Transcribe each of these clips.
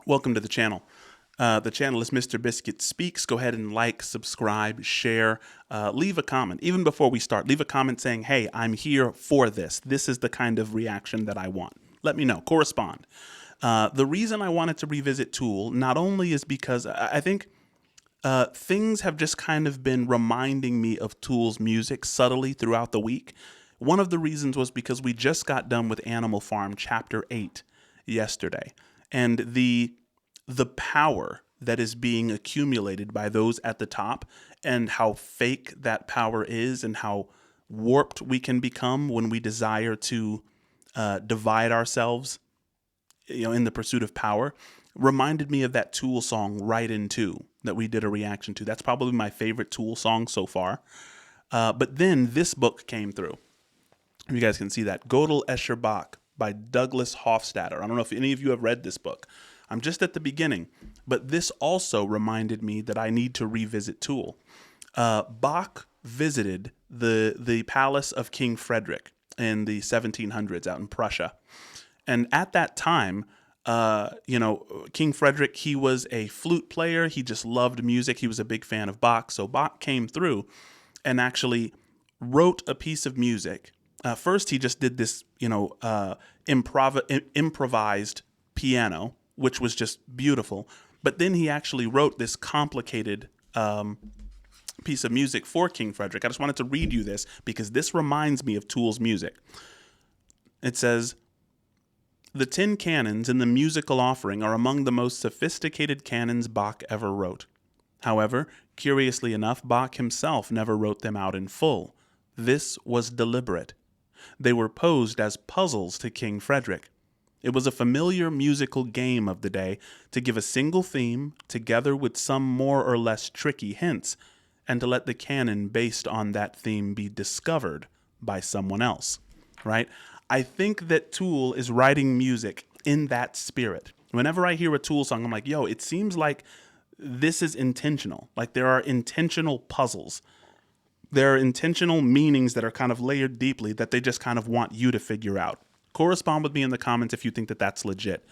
Welcome to the channel. The channel is Mr. Biscuit Speaks. Go ahead and like, subscribe, share, leave a comment. Even before we start, leave a comment saying, hey, I'm here for this. This is the kind of reaction that I want. Let me know. Correspond. The reason I wanted to revisit Tool not only is because I think things have just kind of been reminding me of Tool's music subtly throughout the week. One of the reasons was because we just got done with Animal Farm Chapter 8 yesterday. And the power that is being accumulated by those at the top and how fake that power is and how warped we can become when we desire to divide ourselves, in the pursuit of power, reminded me of that Tool song Right Into that we did a reaction to. That's probably my favorite Tool song so far. But then this book came through. You guys can see that. Gödel Escher Bach by Douglas Hofstadter. I don't know if any of you have read this book. I'm just at the beginning, but this also reminded me that I need to revisit Tool. Bach visited the palace of King Frederick in the 1700s out in Prussia. And at that time, King Frederick, he was a flute player. He just loved music. He was a big fan of Bach. So Bach came through and actually wrote a piece of music. First, he just did this, improvised piano, which was just beautiful. But then he actually wrote this complicated piece of music for King Frederick. I just wanted to read you this because this reminds me of Tool's music. It says, "The 10 canons in the musical offering are among the most sophisticated canons Bach ever wrote. However, curiously enough, Bach himself never wrote them out in full. This was deliberate. They were posed as puzzles to King Frederick. It was a familiar musical game of the day to give a single theme together with some more or less tricky hints, and to let the canon based on that theme be discovered by someone else." Right? I think that Tool is writing music in that spirit. Whenever I hear a Tool song, I'm like, yo, it seems like this is intentional. Like there are intentional puzzles. There are intentional meanings that are kind of layered deeply that they just kind of want you to figure out. Correspond with me in the comments if you think that that's legit.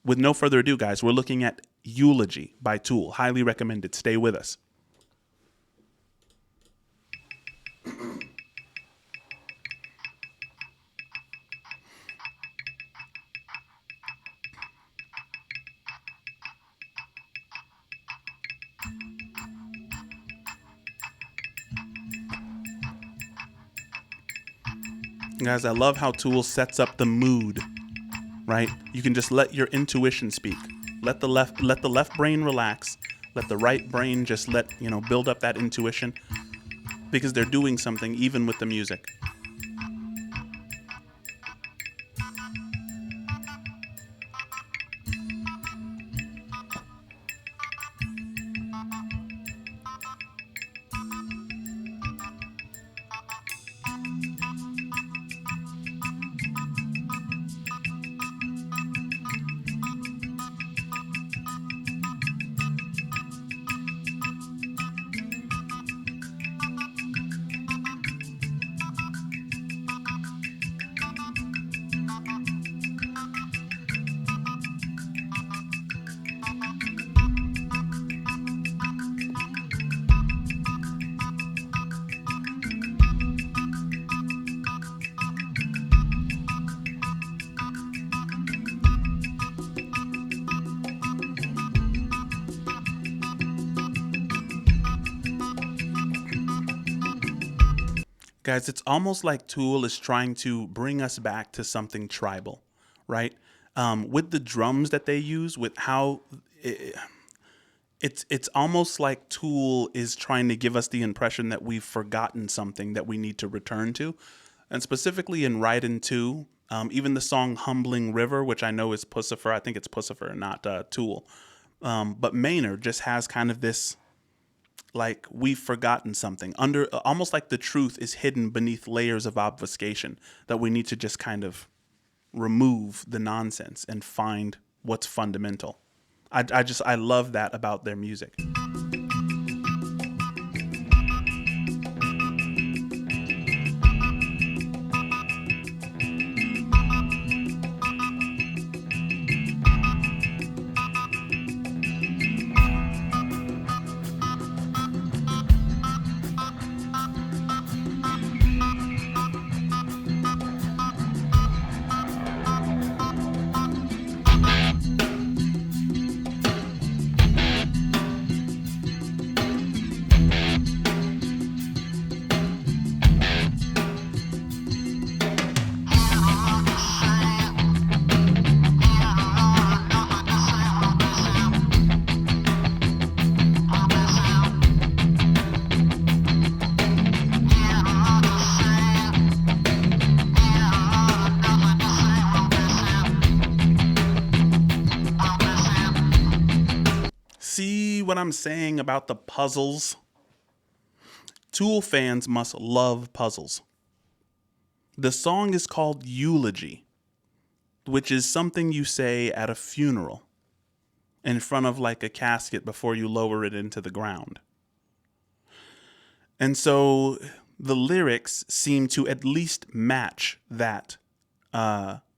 With no further ado, guys, we're looking at Eulogy by Tool. Highly recommended. Stay with us. Guys, I love how Tool sets up the mood, right? You can just let your intuition speak. Let the left brain relax. Let the right brain just build up that intuition because they're doing something even with the music. Guys, it's almost like Tool is trying to bring us back to something tribal, right? With the drums that they use, with how it's almost like Tool is trying to give us the impression that we've forgotten something that we need to return to. And specifically in Right Into, even the song Humbling River, which I know is Pussifer, I think it's Pussifer, not Tool. But Maynard just has kind of this, like we've forgotten something under, almost like the truth is hidden beneath layers of obfuscation that we need to just kind of remove the nonsense and find what's fundamental. I love that about their music. see what I'm saying about the puzzles? Tool fans must love puzzles. The song is called Eulogy, which is something you say at a funeral in front of like a casket before you lower it into the ground. And so the lyrics seem to at least match that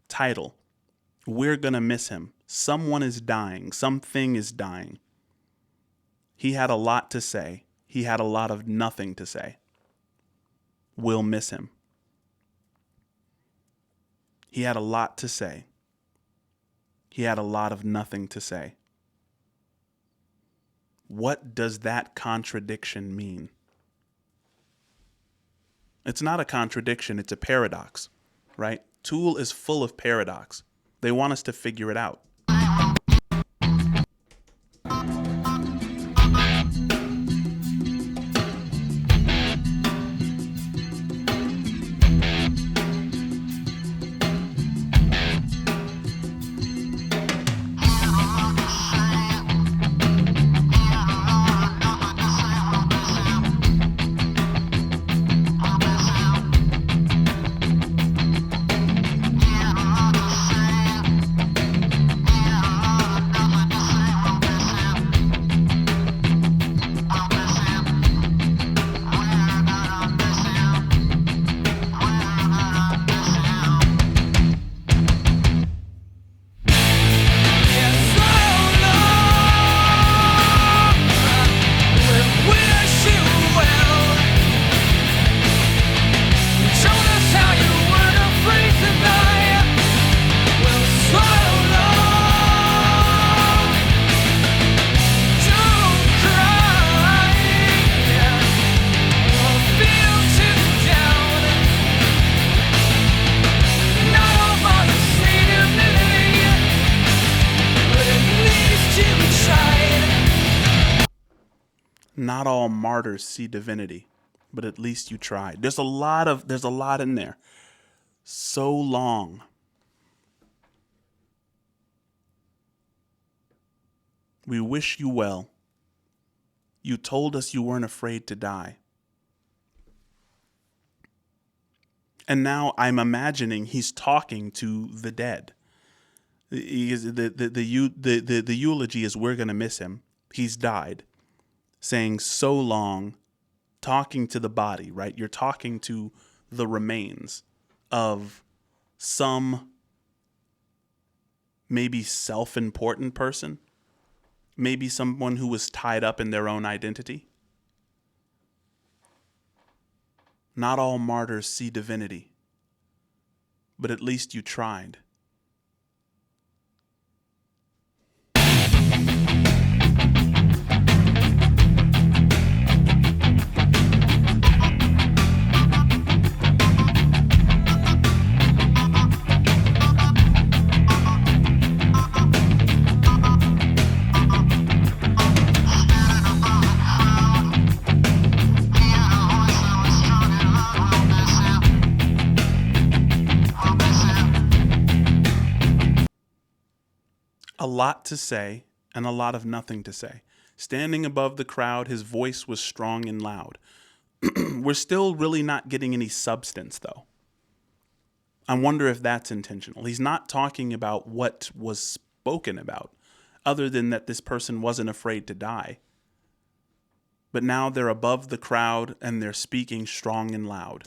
title. We're gonna miss him. Someone is dying. Something is dying. He had a lot to say. He had a lot of nothing to say. We'll miss him. He had a lot to say. He had a lot of nothing to say. What does that contradiction mean? It's not a contradiction, it's a paradox, right? Tool is full of paradox. They want us to figure it out. Not all martyrs see divinity, but at least you tried. There's a lot in there. So long. We wish you well. You told us you weren't afraid to die. And now I'm imagining he's talking to the dead. The eulogy is we're going to miss him. He's died. Saying so long, talking to the body, right? You're talking to the remains of some maybe self-important person, maybe someone who was tied up in their own identity. Not all martyrs see divinity, but at least you tried. A lot to say and a lot of nothing to say. Standing above the crowd, his voice was strong and loud. We're still really not getting any substance, though. I wonder if that's intentional. He's not talking about what was spoken about, other than that this person wasn't afraid to die. But now they're above the crowd and they're speaking strong and loud.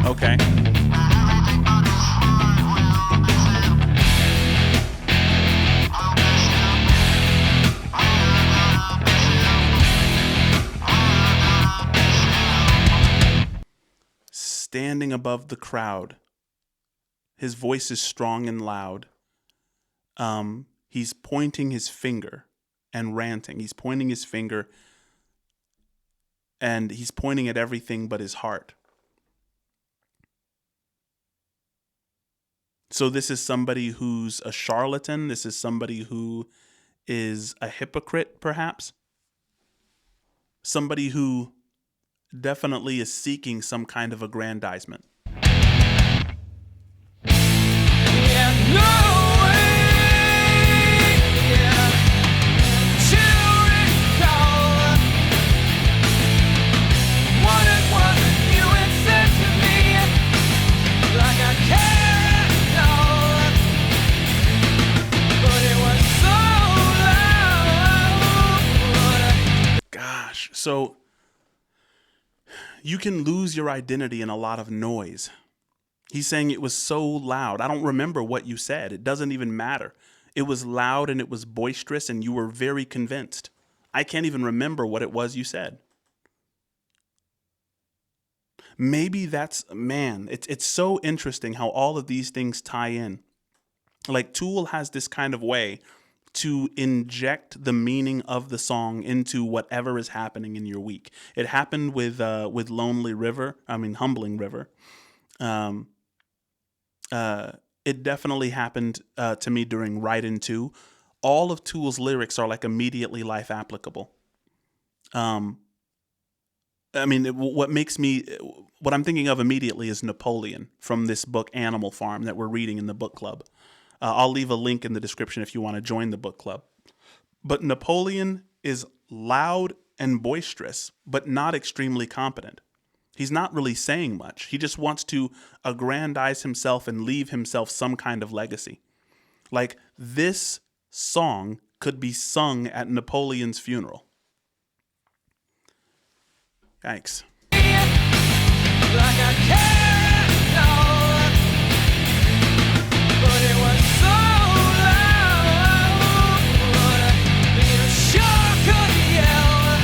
Okay. Standing above the crowd. His voice is strong and loud. He's pointing his finger and ranting. He's pointing his finger and he's pointing at everything but his heart. So this is somebody who's a charlatan. This is somebody who is a hypocrite, perhaps. Somebody who definitely is seeking some kind of aggrandizement. So you can lose your identity in a lot of noise. He's saying it was so loud. I don't remember what you said. It doesn't even matter. It was loud and it was boisterous and you were very convinced. I can't even remember what it was you said. Maybe that's, man, it's so interesting how all of these things tie in. Like Tool has this kind of way to inject the meaning of the song into whatever is happening in your week. It happened with Humbling River. It definitely happened to me during Right In 2. All of Tool's lyrics are like immediately life applicable. What I'm thinking of immediately is Napoleon from this book Animal Farm that we're reading in the book club. I'll leave a link in the description if you want to join the book club. But Napoleon is loud and boisterous, but not extremely competent. He's not really saying much. He just wants to aggrandize himself and leave himself some kind of legacy. Like this song could be sung at Napoleon's funeral. Yikes. Like I can't know, but it was so loud, you sure could yell.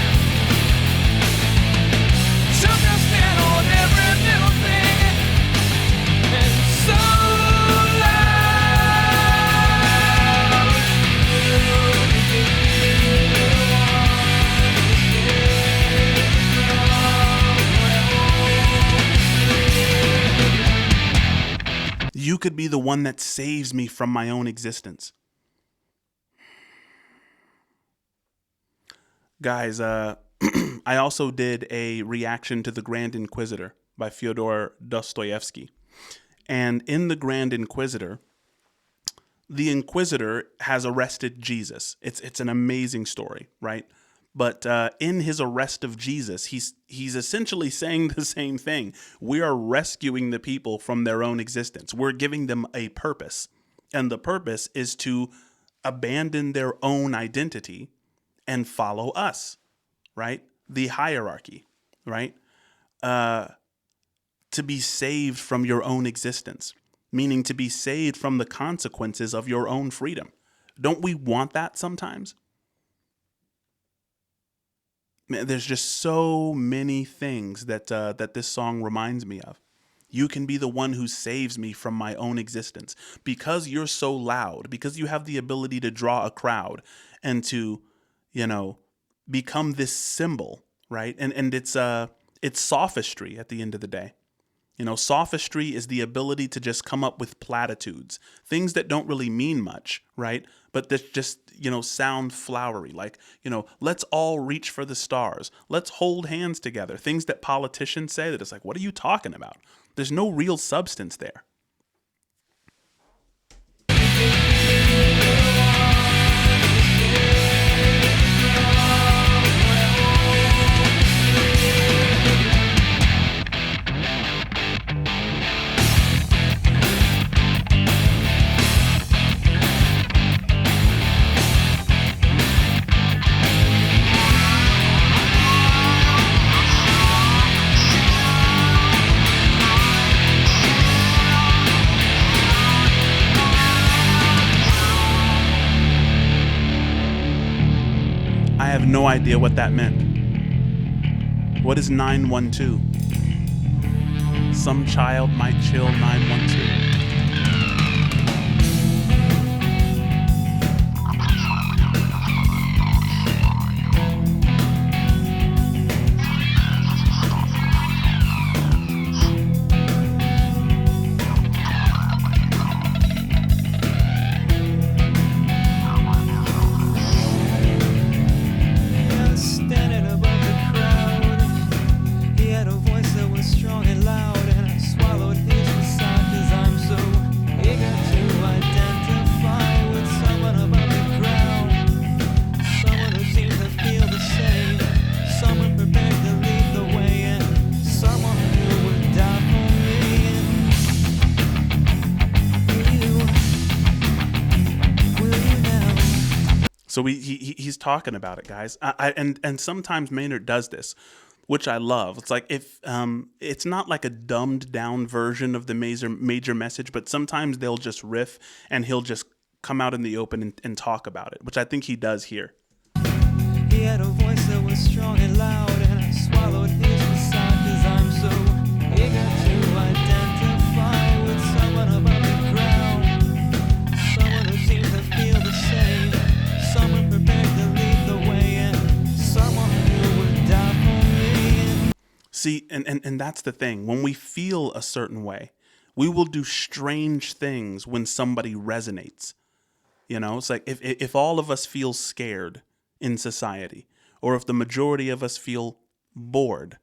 Took a stand on every little thing, and so you could be the one that saves me from my own existence. Guys, I also did a reaction to The Grand Inquisitor by Fyodor Dostoevsky. And in The Grand Inquisitor, the Inquisitor has arrested Jesus. It's an amazing story, right? But in his arrest of Jesus, he's essentially saying the same thing. We are rescuing the people from their own existence. We're giving them a purpose. And the purpose is to abandon their own identity and follow us, right? The hierarchy, right? To be saved from your own existence, meaning to be saved from the consequences of your own freedom. Don't we want that sometimes? Man, there's just so many things that this song reminds me of. You can be the one who saves me from my own existence. Because you're so loud, because you have the ability to draw a crowd and to, become this symbol, right? And it's sophistry at the end of the day. Sophistry is the ability to just come up with platitudes, things that don't really mean much, right? But that just, sound flowery, like, let's all reach for the stars. Let's hold hands together. Things that politicians say that it's like, what are you talking about? There's no real substance there. I have no idea what that meant. What is 912? Some child might chill 912. Strong and loud, and I swallowed his facade 'cause I'm So he's talking about it, guys. And sometimes Maynard does this, which I love. It's like if it's not like a dumbed down version of the major message, but sometimes they'll just riff and he'll just come out in the open and talk about it, which I think he does here. He had a voice that was strong and loud, and I swallowed his facade, 'cause I'm so eager to identify with someone above the ground, someone who seems to feel the same, someone prepared to lead the way, and someone who would die for me. See, and that's the thing. When we feel a certain way, we will do strange things when somebody resonates. You know, it's like if all of us feel scared in society, or if the majority of us feel bored,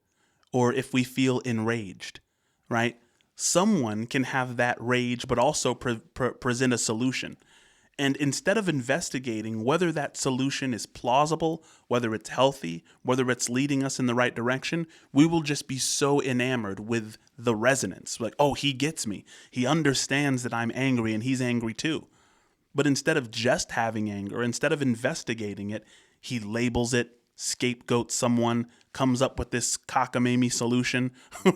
or if we feel enraged, right? Someone can have that rage, but also present a solution. And instead of investigating whether that solution is plausible, whether it's healthy, whether it's leading us in the right direction, we will just be so enamored with the resonance. Like, oh, he gets me. He understands that I'm angry and he's angry too. But instead of just having anger, instead of investigating it, he labels it, scapegoats someone, comes up with this cockamamie solution,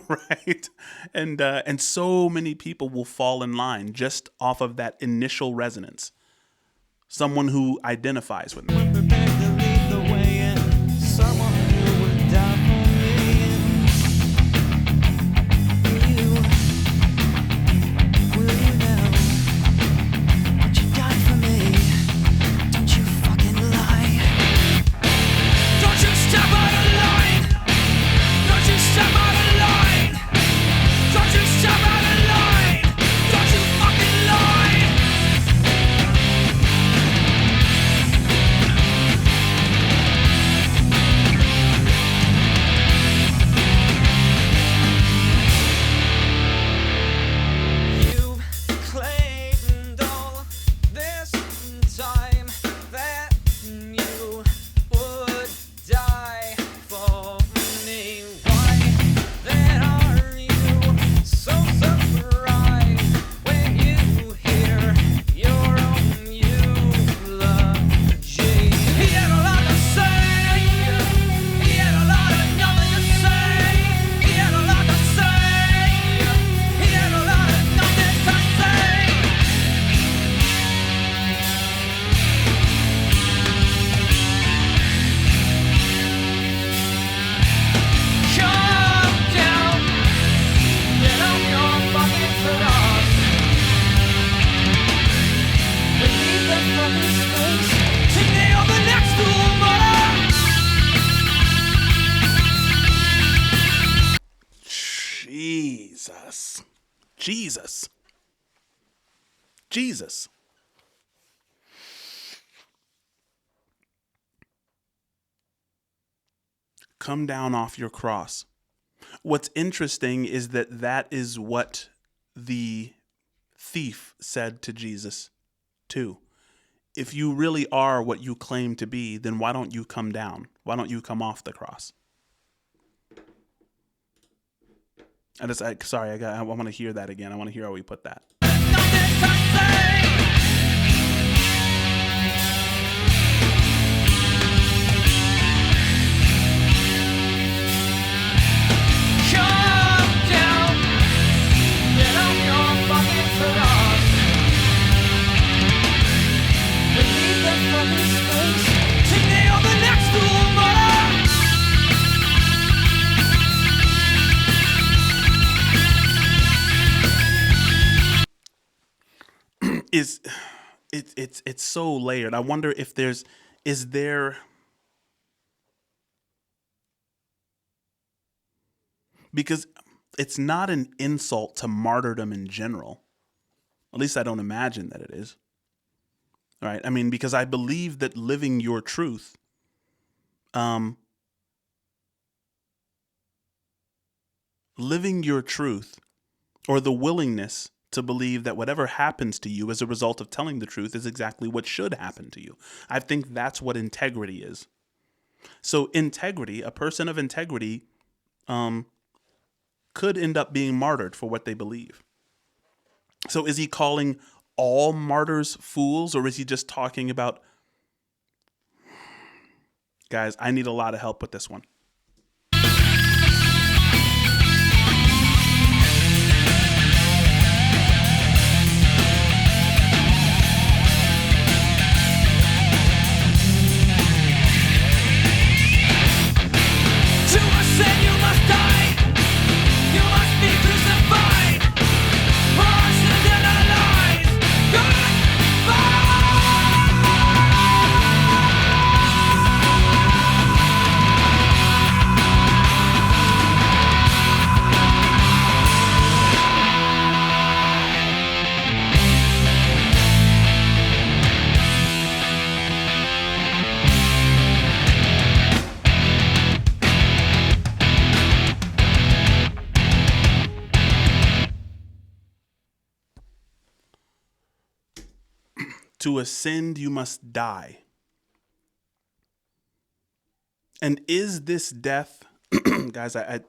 right? And so many people will fall in line just off of that initial resonance. Someone who identifies with me. Prepared to lead the way, and someone who would die for me. Will you now? Would you die for me? Don't you fucking lie. Don't you step out of line. Don't you step out of line. Don't you step out of line. Don't you fucking lie. Jesus. Come down off your cross. What's interesting is that is what the thief said to Jesus too. If you really are what you claim to be, then why don't you come down? Why don't you come off the cross? I want to hear that again. I want to hear how we put that. It's so layered. I wonder if is there because it's not an insult to martyrdom in general. At least I don't imagine that it is. Right? I mean, because I believe that living your truth or the willingness to believe that whatever happens to you as a result of telling the truth is exactly what should happen to you. I think that's what integrity is. So integrity, a person of integrity, could end up being martyred for what they believe. So is he calling all martyrs fools, or is he just talking about Guys, I need a lot of help with this one. To ascend you must die, you must be crucified, for our sins and our lies. To ascend, you must die. And is this death, guys, I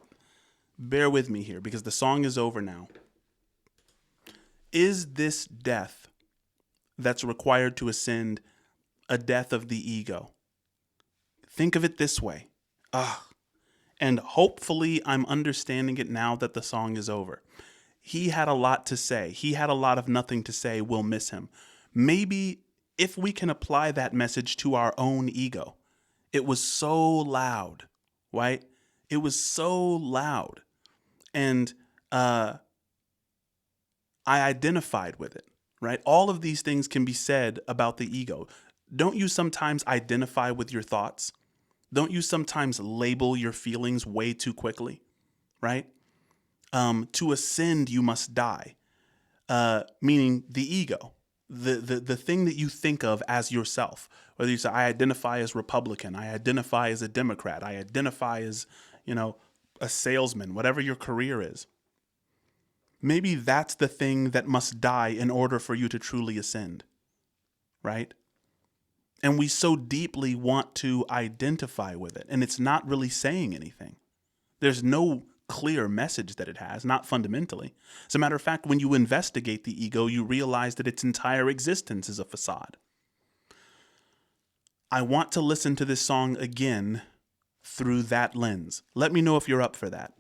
bear with me here because the song is over now. Is this death that's required to ascend a death of the ego? Think of it this way. And hopefully I'm understanding it now that the song is over. He had a lot to say. He had a lot of nothing to say. We'll miss him. Maybe if we can apply that message to our own ego. It was so loud, right? It was so loud. And I identified with it, right? All of these things can be said about the ego. Don't you sometimes identify with your thoughts? Don't you sometimes label your feelings way too quickly, right? To ascend, you must die, meaning the ego. The thing that you think of as yourself, whether you say, I identify as Republican, I identify as a Democrat, I identify as, a salesman, whatever your career is. Maybe that's the thing that must die in order for you to truly ascend, right? And we so deeply want to identify with it, and it's not really saying anything. There's no clear message that it has, not fundamentally. As a matter of fact, when you investigate the ego, you realize that its entire existence is a facade. I want to listen to this song again through that lens. Let me know if you're up for that.